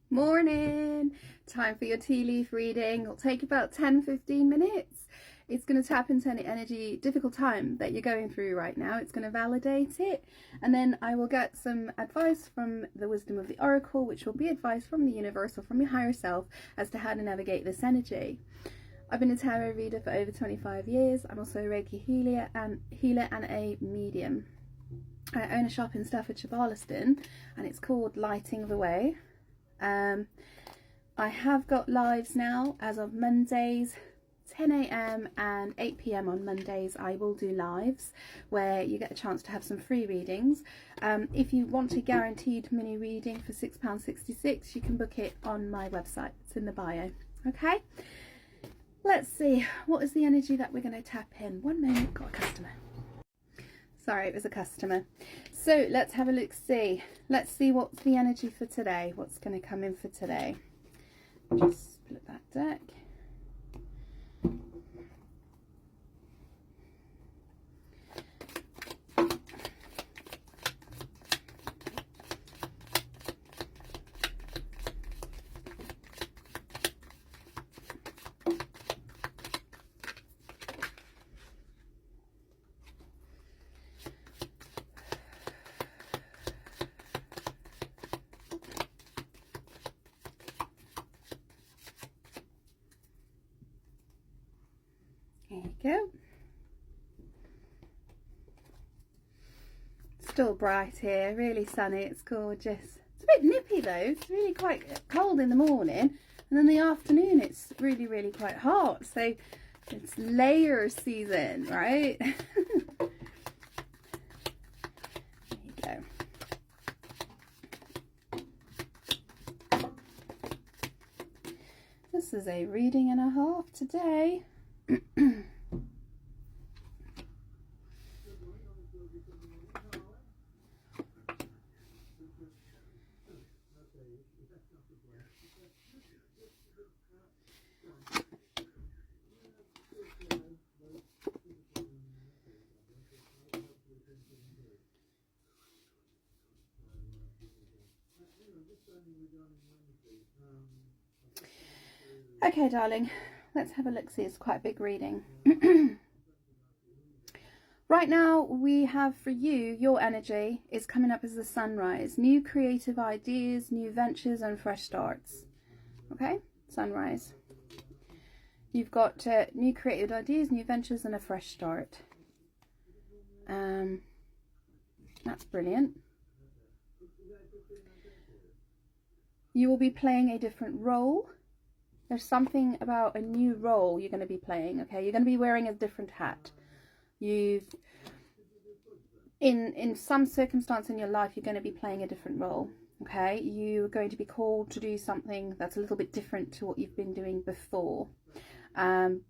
Morning! Time for your tea leaf reading. It'll take about 10-15 minutes. It's going to tap into any energy, difficult time that you're going through right now. It's going to validate it. And then I will get some advice from the wisdom of the oracle, which will be advice from the universe or from your higher self as to how to navigate this energy. I've been a tarot reader for over 25 years. I'm also a Reiki healer and a medium. I own a shop in Staffordshire, Barlaston, and it's called Lighting the Way. I have got lives now as of Mondays, 10 AM and 8 PM on Mondays. I will do lives where you get a chance to have some free readings. If you want a guaranteed mini reading for £6.66, you can book it on my website. It's in the bio. Okay, let's see, what is the energy that we're going to tap in? One moment, got a customer. Sorry, it was a customer. So let's have a look, see. Let's see what's the energy for today. What's going to come in for today. Just split that deck. There you go. Still bright here, really sunny, it's gorgeous. It's a bit nippy though, it's really quite cold in the morning, and then the afternoon it's really quite hot, so it's layer season, right? There you go. This is a reading and a half today. Okay, darling, let's have a look. See, it's quite a big reading. Right now, we have for you, your energy is coming up as the sunrise. New creative ideas, new ventures and fresh starts. Okay, sunrise. You've got new creative ideas, new ventures and a fresh start. That's brilliant. You will be playing a different role. There's something about a new role you're going to be playing, okay? You're going to be wearing a different hat. In some circumstance in your life, you're going to be playing a different role, okay? You're going to be called to do something that's a little bit different to what you've been doing before. And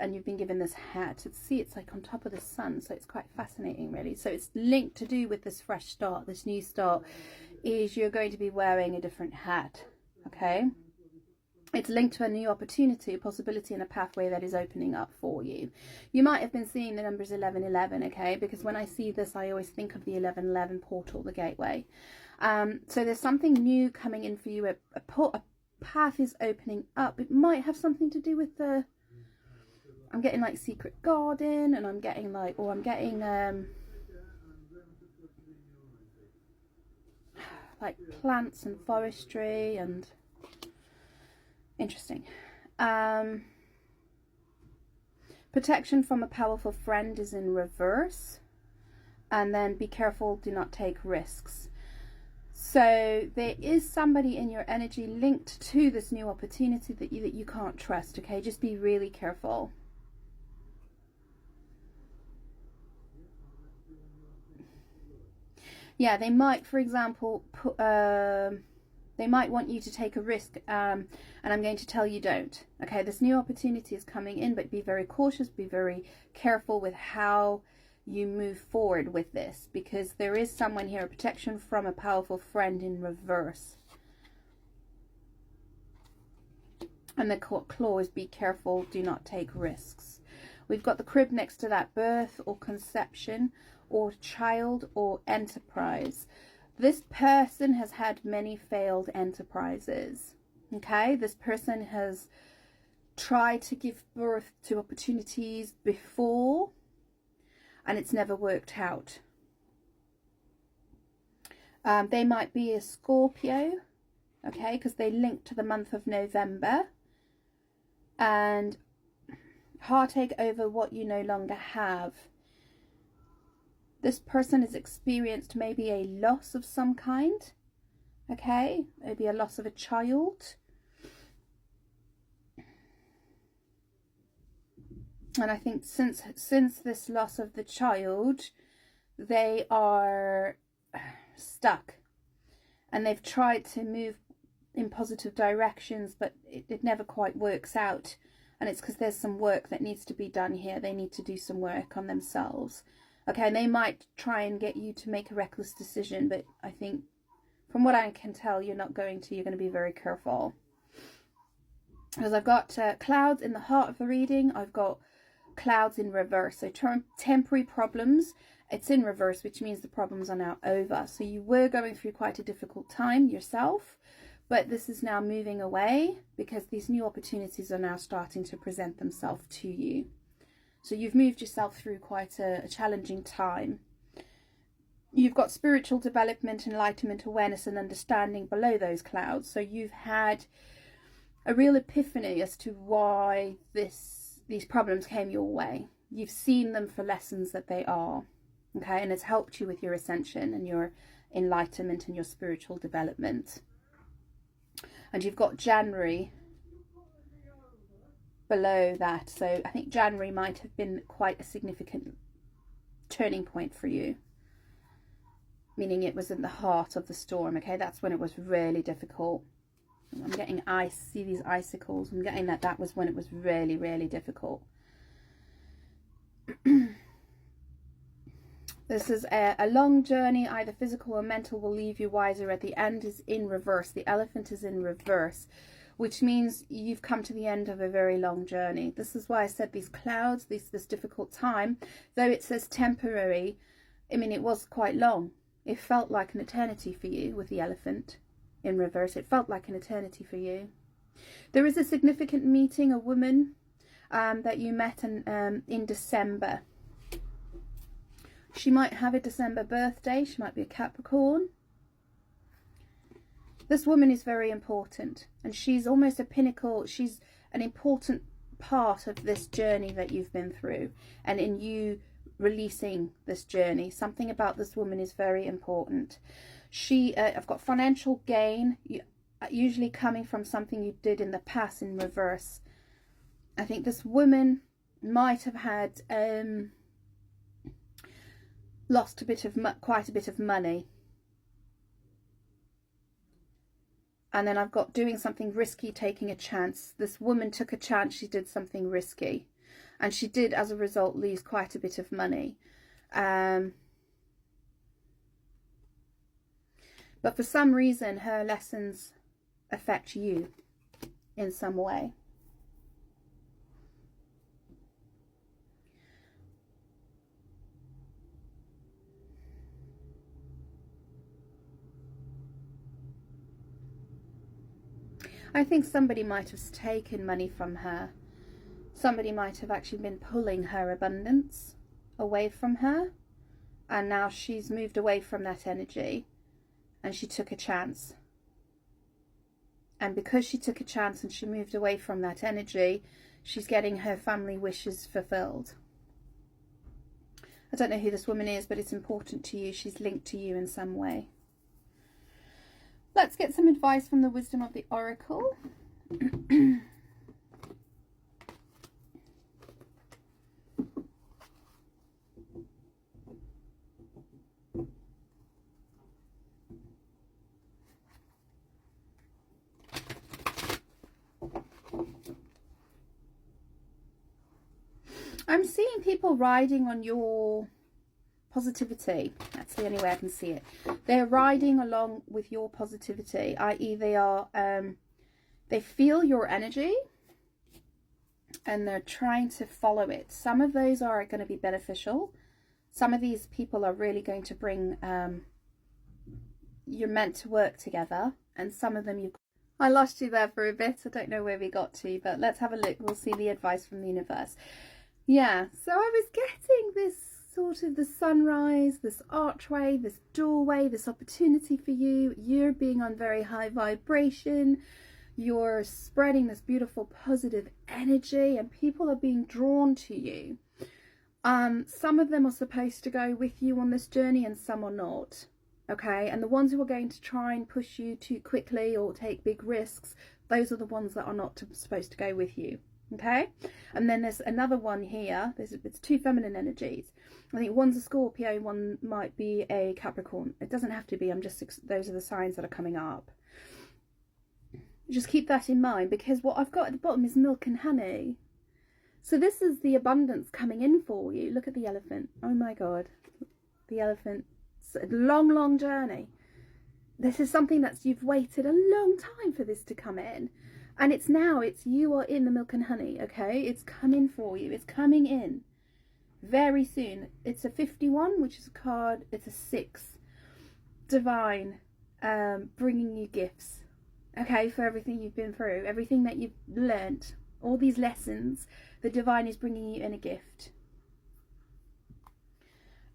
you've been given this hat. See, it's like on top of the sun, so it's quite fascinating, really. So it's linked to do with this fresh start, this new start, is you're going to be wearing a different hat, okay? It's linked to a new opportunity, a possibility and a pathway that is opening up for you. You might have been seeing the numbers 1111, okay? Because when I see this, I always think of the 1111 portal, the gateway. So there's something new coming in for you. A path is opening up. It might have something to do with the... I'm getting like secret garden, and I'm getting like... Or I'm getting... like plants and forestry and... Interesting. Protection from a powerful friend is in reverse. And then be careful, do not take risks. So there is somebody in your energy linked to this new opportunity that you can't trust, okay? Just be really careful. Yeah, they might, for example, they might want you to take a risk, and I'm going to tell you don't. Okay, this new opportunity is coming in, but be very cautious, be very careful with how you move forward with this, because there is someone here, a protection from a powerful friend in reverse. And the clause, be careful, do not take risks. We've got the crib next to that, birth or conception or child or enterprise. This person has had many failed enterprises. Okay, this person has tried to give birth to opportunities before and it's never worked out. They might be a Scorpio, okay, because they link to the month of November, and heartache over what you no longer have. This person has experienced maybe a loss of some kind, okay, maybe a loss of a child. And I think since this loss of the child, they are stuck and they've tried to move in positive directions, but it never quite works out. And it's because there's some work that needs to be done here. They need to do some work on themselves. Okay, and they might try and get you to make a reckless decision, but I think from what I can tell, you're not going to. You're going to be very careful. Because I've got clouds in the heart of the reading. I've got clouds in reverse. So temporary problems, it's in reverse, which means the problems are now over. So you were going through quite a difficult time yourself, but this is now moving away because these new opportunities are now starting to present themselves to you. So you've moved yourself through quite a challenging time. You've got spiritual development, enlightenment, awareness and understanding below those clouds. So you've had a real epiphany as to why these problems came your way. You've seen them for lessons that they are, okay, and it's helped you with your ascension and your enlightenment and your spiritual development. And you've got January below that, so I think January might have been quite a significant turning point for you, meaning it was in the heart of the storm, okay. That's when it was really difficult. I'm getting ice, see these icicles, I'm getting that was when it was really, really difficult. This is a long journey, either physical or mental, will leave you wiser. At the end is in reverse. The elephant is in reverse, which means you've come to the end of a very long journey. This is why I said these clouds, this difficult time, though it says temporary, I mean, it was quite long. It felt like an eternity for you with the elephant in reverse. It felt like an eternity for you. There is a significant meeting, a woman that you met in December. She might have a December birthday. She might be a Capricorn. This woman is very important, and she's almost a pinnacle. She's an important part of this journey that you've been through, and in you releasing this journey. Something about this woman is very important. I've got financial gain, usually coming from something you did in the past in reverse. I think this woman might have had lost quite a bit of money. And then I've got doing something risky, taking a chance. This woman took a chance, she did something risky. And she did, as a result, lose quite a bit of money. But for some reason, her lessons affect you in some way. I think somebody might have taken money from her. Somebody might have actually been pulling her abundance away from her. And now she's moved away from that energy. And she took a chance. And because she took a chance and she moved away from that energy, she's getting her family wishes fulfilled. I don't know who this woman is, but it's important to you. She's linked to you in some way. Let's get some advice from the wisdom of the oracle. I'm seeing people riding on your positivity. That's the only way I can see it. They're riding along with your positivity, i.e. they feel your energy and they're trying to follow it. Some of those are going to be beneficial. Some of these people are really going to bring you're meant to work together, and some of them I lost you there for a bit. I don't know where we got to, but let's have a look. We'll see the advice from the universe. Yeah, so I was getting this sort of the sunrise, this archway, this doorway, this opportunity for you. You're being on very high vibration. You're spreading this beautiful positive energy, and people are being drawn to you. Some of them are supposed to go with you on this journey and some are not. Okay, and the ones who are going to try and push you too quickly or take big risks, those are the ones that are not supposed to go with you. Okay, and then there's another one here. It's two feminine energies. I think one's a Scorpio, one might be a Capricorn. It doesn't have to be. Those are the signs that are coming up. Just keep that in mind, because what I've got at the bottom is milk and honey. So this is the abundance coming in for you. Look at the elephant. Oh my God, the elephant. It's a long, long journey. This is something that you've waited a long time for this to come in, and it's you are in the milk and honey. Okay, it's coming for you. It's coming in very soon. It's a 51, which is a card. It's a 6, divine, bringing you gifts. Okay, for everything you've been through, everything that you've learnt, all these lessons, the divine is bringing you in a gift.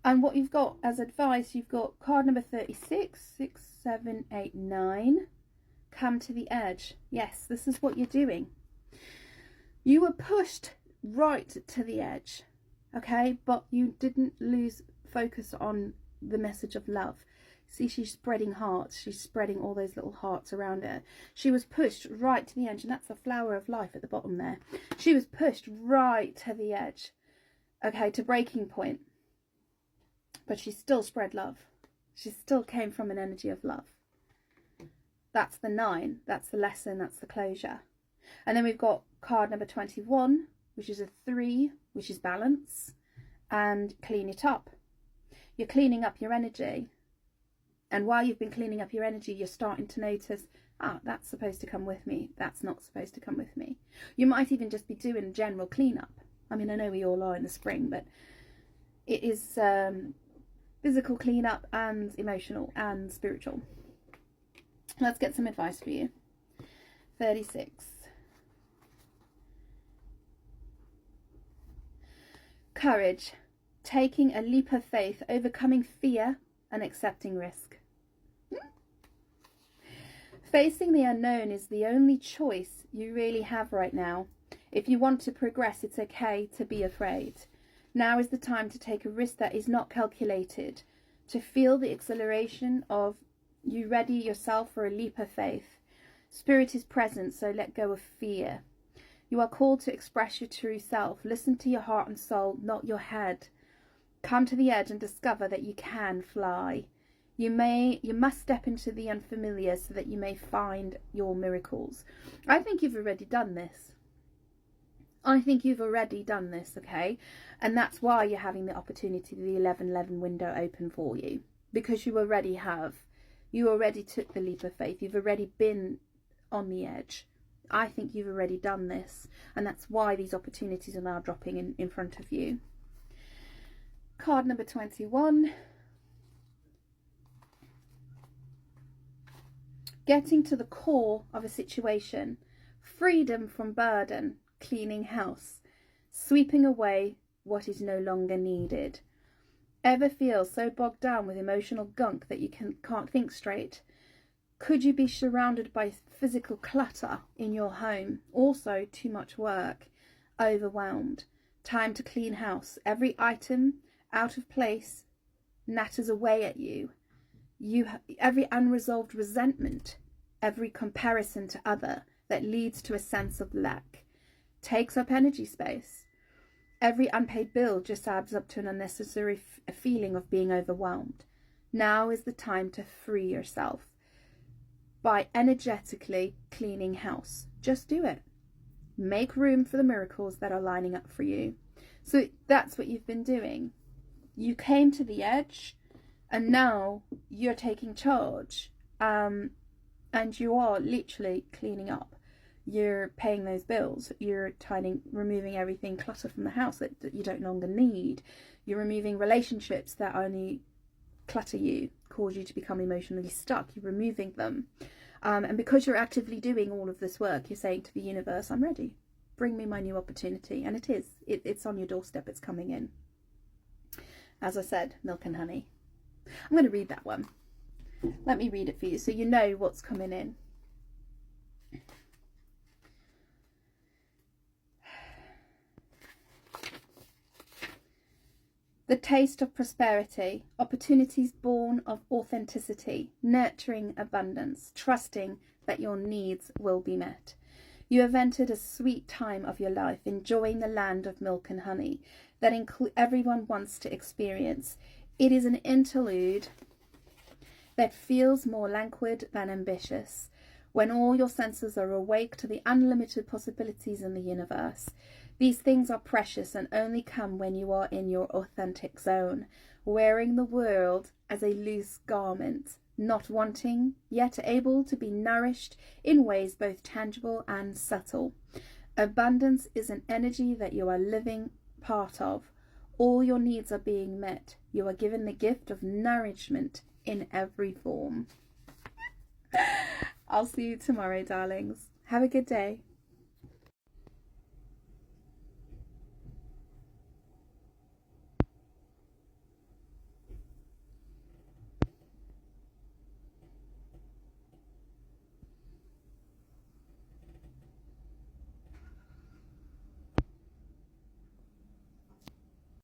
And what you've got as advice, you've got card number 36, 6, 7, 8, 9. Come to the edge. Yes, this is what you're doing. You were pushed right to the edge, okay? But you didn't lose focus on the message of love. See, she's spreading hearts. She's spreading all those little hearts around her. She was pushed right to the edge, and that's the flower of life at the bottom there. She was pushed right to the edge, okay, to breaking point. But she still spread love. She still came from an energy of love. That's the 9. That's the lesson. That's the closure. And then we've got card number 21, which is a 3, which is balance. And clean it up. You're cleaning up your energy. And while you've been cleaning up your energy, you're starting to notice, that's supposed to come with me. That's not supposed to come with me. You might even just be doing general cleanup. I mean, I know we all are in the spring, but it is physical cleanup and emotional and spiritual. Let's get some advice for you. 36. Courage. Taking a leap of faith, overcoming fear and accepting risk. Facing the unknown is the only choice you really have right now. If you want to progress, it's okay to be afraid. Now is the time to take a risk that is not calculated, to feel the exhilaration of you ready yourself for a leap of faith. Spirit is present, so let go of fear. You are called to express your true self. Listen to your heart and soul, not your head. Come to the edge and discover that you can fly. You must step into the unfamiliar so that you may find your miracles. I think you've already done this. Okay? And that's why you're having the opportunity, the 11:11 window open for you. Because you already took the leap of faith. You've already been on the edge. I think you've already done this. And that's why these opportunities are now dropping in front of you. Card number 21. Getting to the core of a situation. Freedom from burden. Cleaning house. Sweeping away what is no longer needed. Ever feel so bogged down with emotional gunk that you can't think straight? Could you be surrounded by physical clutter in your home? Also too much work. Overwhelmed. Time to clean house. Every item out of place natters away at you. Every unresolved resentment, every comparison to other that leads to a sense of lack, takes up energy space. Every unpaid bill just adds up to an unnecessary feeling of being overwhelmed. Now is the time to free yourself by energetically cleaning house. Just do it. Make room for the miracles that are lining up for you. So that's what you've been doing. You came to the edge and now you're taking charge. And you are literally cleaning up. You're paying those bills. You're removing everything clutter from the house that you don't longer need. You're removing relationships that only clutter you, cause you to become emotionally stuck. You're removing them. And because you're actively doing all of this work, you're saying to the universe, I'm ready. Bring me my new opportunity. And it is. It's on your doorstep. It's coming in. As I said, milk and honey. I'm going to read that one. Let me read it for you so you know what's coming in. The taste of prosperity, opportunities born of authenticity, nurturing abundance, trusting that your needs will be met. You have entered a sweet time of your life, enjoying the land of milk and honey that everyone wants to experience. It is an interlude that feels more languid than ambitious, when all your senses are awake to the unlimited possibilities in the universe. These things are precious and only come when you are in your authentic zone, wearing the world as a loose garment, not wanting, yet able to be nourished in ways both tangible and subtle. Abundance is an energy that you are living part of. All your needs are being met. You are given the gift of nourishment in every form. I'll see you tomorrow, darlings. Have a good day.